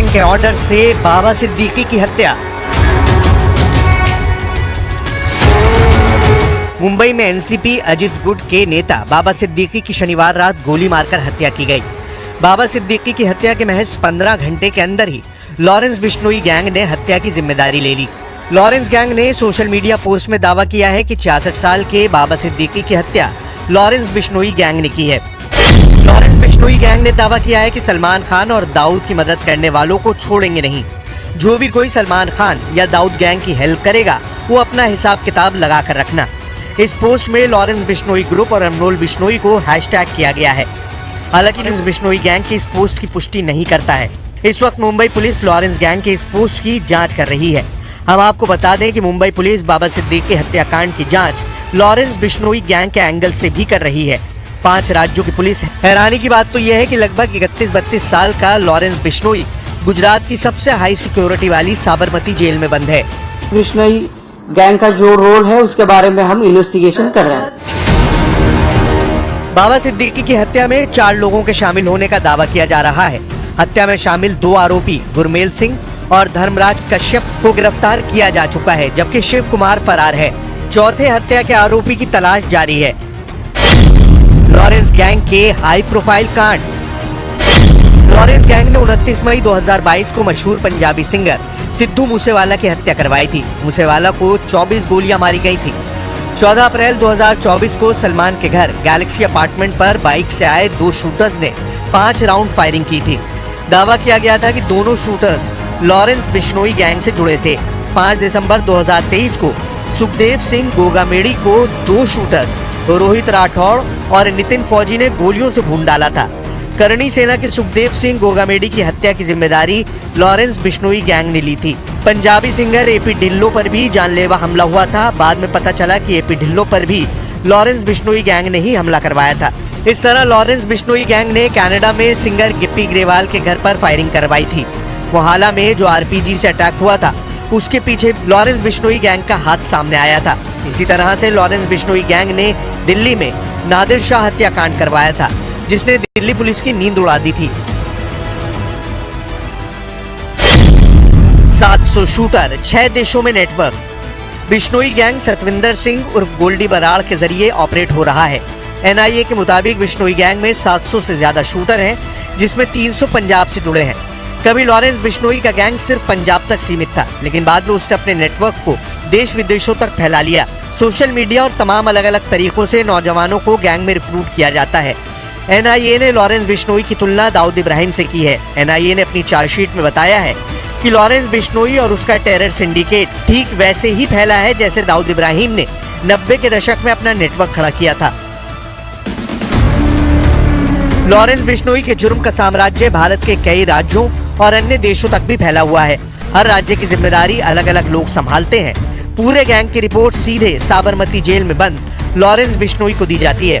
Gang के order से बाबा सिद्दीकी की हत्या। मुंबई में एनसीपी अजित गुट के नेता बाबा सिद्दीकी की शनिवार रात गोली मारकर हत्या की गई। बाबा सिद्दीकी की हत्या के महज 15 घंटे के अंदर ही लॉरेंस बिश्नोई गैंग ने हत्या की जिम्मेदारी ले ली। लॉरेंस गैंग ने सोशल मीडिया पोस्ट में दावा किया है कि 66 साल के बाबा सिद्दीकी की हत्या लॉरेंस बिश्नोई गैंग ने की है। लॉरेंस बिश्नोई गैंग ने दावा किया है कि सलमान खान और दाऊद की मदद करने वालों को छोड़ेंगे नहीं। जो भी कोई सलमान खान या दाऊद गैंग की हेल्प करेगा वो अपना हिसाब किताब लगा कर रखना। इस पोस्ट में लॉरेंस बिश्नोई ग्रुप और अनमोल बिश्नोई को हैशटैग किया गया है। हालांकि लॉरेंस बिश्नोई गैंग की इस पोस्ट की पुष्टि नहीं करता है। इस वक्त मुंबई पुलिस लॉरेंस गैंग के इस पोस्ट की जांच कर रही है। हम आपको बता दें कि मुंबई पुलिस बाबा सिद्दीकी हत्याकांड की जांच लॉरेंस बिश्नोई गैंग के एंगल से भी कर रही है। 5 राज्यों की पुलिस है। हैरानी की बात तो यह है कि लगभग 31-32 साल का लॉरेंस बिश्नोई गुजरात की सबसे हाई सिक्योरिटी वाली साबरमती जेल में बंद है। बिश्नोई गैंग का जो रोल है उसके बारे में हम इन्वेस्टिगेशन कर रहे हैं। बाबा सिद्दीकी की हत्या में 4 लोगों के शामिल होने का दावा किया जा रहा है। हत्या में शामिल 2 आरोपी गुरमेल सिंह और धर्मराज कश्यप को गिरफ्तार किया जा चुका है, जबकि शिव कुमार फरार है। चौथे हत्या के आरोपी की तलाश जारी है। लॉरेंस गैंग के हाई प्रोफाइल कांड। लॉरेंस गैंग ने 29 मई 2022 को मशहूर पंजाबी सिंगर सिद्धू मूसेवाला की हत्या करवाई थी। मूसेवाला को 24 गोलियां मारी गई थी। 14 अप्रैल 2024 को सलमान के घर गैलेक्सी अपार्टमेंट पर बाइक से आए 2 शूटर्स ने 5 राउंड फायरिंग की थी। दावा किया गया था कि दोनों शूटर्स लॉरेंस बिश्नोई गैंग से जुड़े थे। 5 दिसंबर 2023 को सुखदेव सिंह गोगामेड़ी को 2 शूटर्स रोहित राठौड़ और नितिन फौजी ने गोलियों से भून डाला था। करणी सेना के सुखदेव सिंह गोगामेड़ी की हत्या की जिम्मेदारी लॉरेंस बिश्नोई गैंग ने ली थी। पंजाबी सिंगर एपी ढिल्लों पर भी जानलेवा हमला हुआ था। बाद में पता चला कि एपी ढिल्लों पर भी लॉरेंस बिश्नोई गैंग ने ही हमला करवाया था। इस तरह लॉरेंस बिश्नोई गैंग ने कनाडा में सिंगर गिप्पी ग्रेवाल के घर पर फायरिंग करवाई थी। मोहाला में जो आरपीजी से अटैक हुआ था उसके पीछे लॉरेंस बिश्नोई गैंग का हाथ सामने आया था। इसी तरह से लॉरेंस बिश्नोई गैंग ने दिल्ली में नादिर शाह हत्याकांड करवाया था, जिसने दिल्ली पुलिस की नींद उड़ा दी थी। 700 शूटर, 6 देशों में नेटवर्क। बिश्नोई गैंग सतविंदर सिंह उर्फ गोल्डी बराड़ के जरिए ऑपरेट हो रहा है। एनआईए के मुताबिक बिश्नोई गैंग में 700 से ज्यादा शूटर हैं, जिसमें 300 पंजाब से जुड़े हैं। कभी लॉरेंस बिश्नोई का गैंग सिर्फ पंजाब तक सीमित था, लेकिन बाद में उसने अपने नेटवर्क को देश विदेशों तक फैला लिया। सोशल मीडिया और तमाम अलग अलग तरीकों से नौजवानों को गैंग में रिक्रूट किया जाता है। एनआईए ने लॉरेंस बिश्नोई की तुलना दाऊद इब्राहिम से की है। एनआईए ने अपनी चार्जशीट में बताया है कि लॉरेंस बिश्नोई और उसका टेरर सिंडिकेट ठीक वैसे ही फैला है जैसे दाऊद इब्राहिम ने 90 के दशक में अपना नेटवर्क खड़ा किया था। लॉरेंस बिश्नोई के जुर्म का साम्राज्य भारत के कई राज्यों और अन्य देशों तक भी फैला हुआ है। हर राज्य की जिम्मेदारी अलग अलग लोग संभालते हैं। पूरे गैंग की रिपोर्ट सीधे साबरमती जेल में बंद लॉरेंस बिश्नोई को दी जाती है।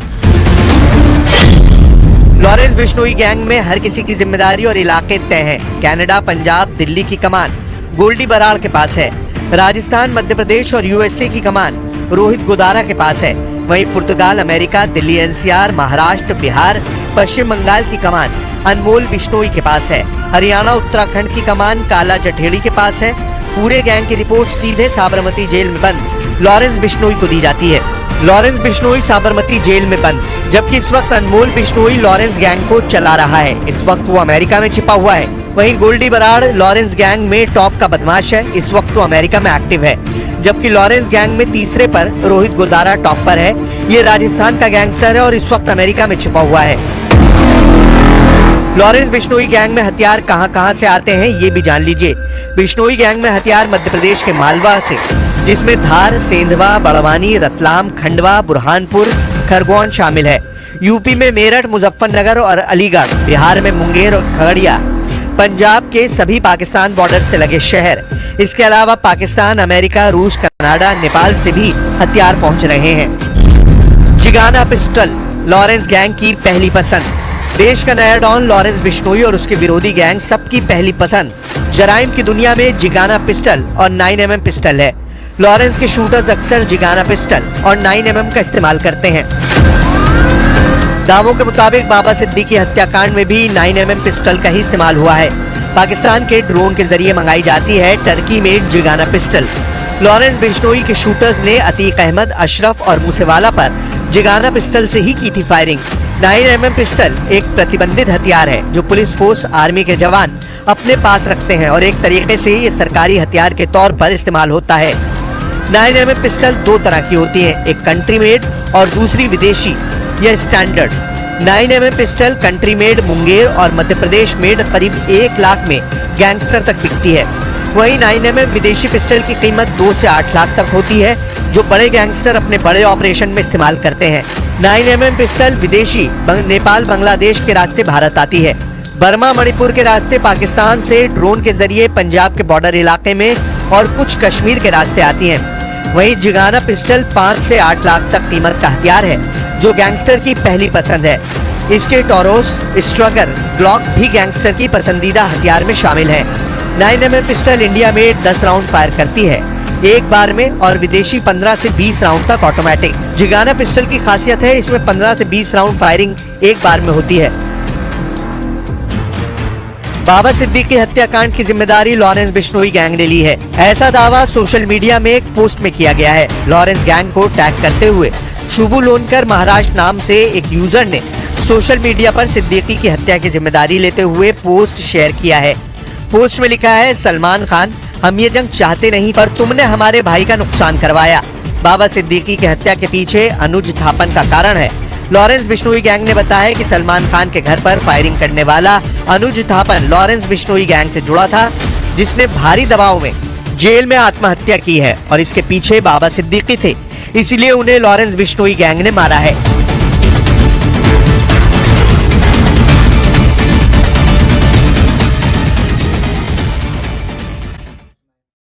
लॉरेंस बिश्नोई गैंग में हर किसी की जिम्मेदारी और इलाके तय हैं। कनाडा, पंजाब, दिल्ली की कमान गोल्डी बराड़ के पास है। राजस्थान, मध्य प्रदेश और यूएसए की कमान रोहित गोदारा के पास है। वहीं पुर्तगाल, अमेरिका, दिल्ली एनसीआर, महाराष्ट्र, बिहार, पश्चिम बंगाल की कमान अनमोल बिश्नोई के पास है। हरियाणा, उत्तराखंड की कमान काला जठेड़ी के पास है। पूरे गैंग की रिपोर्ट सीधे साबरमती जेल में बंद लॉरेंस बिश्नोई को दी जाती है। लॉरेंस बिश्नोई साबरमती जेल में बंद, जबकि इस वक्त अनमोल बिश्नोई लॉरेंस गैंग को चला रहा है। इस वक्त वो अमेरिका में छिपा हुआ है। वहीं गोल्डी बराड़ लॉरेंस गैंग में टॉप का बदमाश है। इस वक्त वो अमेरिका में एक्टिव है, जबकि लॉरेंस गैंग में तीसरे पर रोहित गोदारा टॉप पर है। ये राजस्थान का गैंगस्टर है और इस वक्त अमेरिका में छिपा हुआ है। लॉरेंस बिश्नोई गैंग में हथियार कहां से आते हैं ये भी जान लीजिए। बिश्नोई गैंग में हथियार मध्य प्रदेश के मालवा से, जिसमें धार, सेंधवा, बड़वानी, रतलाम, खंडवा, बुरहानपुर, खरगोन शामिल है। यूपी में मेरठ, मुजफ्फरनगर और अलीगढ़, बिहार में मुंगेर और खगड़िया, पंजाब के सभी पाकिस्तान बॉर्डर से लगे शहर। इसके अलावा पाकिस्तान, अमेरिका, रूस, कनाडा, नेपाल से भी हथियार पहुंच रहे हैं। जिगाना पिस्टल लॉरेंस गैंग की पहली पसंद। देश का नया डॉन लॉरेंस बिश्नोई और उसके विरोधी गैंग सबकी पहली पसंद जराइम की दुनिया में जिगाना पिस्टल और 9mm पिस्टल है। लॉरेंस के शूटर्स अक्सर जिगाना पिस्टल और 9mm का इस्तेमाल करते हैं। दावों के मुताबिक बाबा सिद्दीकी हत्याकांड में भी 9mm पिस्टल का ही इस्तेमाल हुआ है। पाकिस्तान के ड्रोन के जरिए मंगाई जाती है Turkey made Zigana pistol. Lawrence Bishnoi के शूटर्स ने अतीक अहमद, अशरफ और मूसेवाला पर जिगाना पिस्टल से ही की थी फायरिंग। 9mm पिस्टल एक प्रतिबंधित हथियार है जो पुलिस फोर्स, आर्मी के जवान अपने पास रखते हैं और एक तरीके से ये सरकारी हथियार के तौर पर इस्तेमाल होता है। 9mm पिस्टल दो तरह की होती है, एक कंट्री मेड और दूसरी विदेशी या standard. 9mm pistol country made Munger और मध्य प्रदेश मेड करीब 1 लाख में गैंगस्टर तक बिकती है। वहीं 9mm विदेशी पिस्टल की कीमत 2 से 8 लाख तक होती है जो बड़े गैंगस्टर अपने बड़े ऑपरेशन में इस्तेमाल करते हैं। 9mm पिस्टल विदेशी नेपाल, बांग्लादेश के रास्ते भारत आती है। बर्मा, मणिपुर के रास्ते पाकिस्तान से ड्रोन के जरिए पंजाब के बॉर्डर इलाके में और कुछ कश्मीर के रास्ते आती हैं। वहीं जिगाना पिस्टल 5 से 8 लाख तक कीमत का हथियार है जो गैंगस्टर की पहली पसंद है। इसके टोरोस, स्ट्रगर, ग्लॉक भी गैंगस्टर की पसंदीदा हथियार में शामिल है। 9mm पिस्टल इंडिया में 10 राउंड फायर करती है एक बार में और विदेशी 15 से 20 राउंड तक ऑटोमेटिक। जिगाना पिस्टल की खासियत है इसमें 15 से 20 राउंड फायरिंग एक बार में होती है। बाबा सिद्दीकी हत्याकांड की जिम्मेदारी लॉरेंस बिश्नोई गैंग ने ली है, ऐसा दावा सोशल मीडिया में एक पोस्ट में किया गया है। लॉरेंस गैंग को टैग करते हुए शुभू लोनकर महाराष्ट्र नाम से एक यूजर ने सोशल मीडिया पर सिद्दीकी की हत्या की जिम्मेदारी लेते हुए पोस्ट शेयर किया है। पोस्ट में लिखा है, सलमान खान, हम ये जंग चाहते नहीं पर तुमने हमारे भाई का नुकसान करवाया। बाबा सिद्दीकी की हत्या के पीछे अनुज थापन का कारण है। लॉरेंस बिश्नोई गैंग ने बताया कि सलमान खान के घर पर फायरिंग करने वाला अनुज थापन लॉरेंस बिश्नोई गैंग से जुड़ा था जिसने भारी दबाव में जेल में आत्महत्या की है और इसके पीछे बाबा सिद्दीकी थे, इसलिए उन्हें लॉरेंस बिश्नोई गैंग ने मारा है।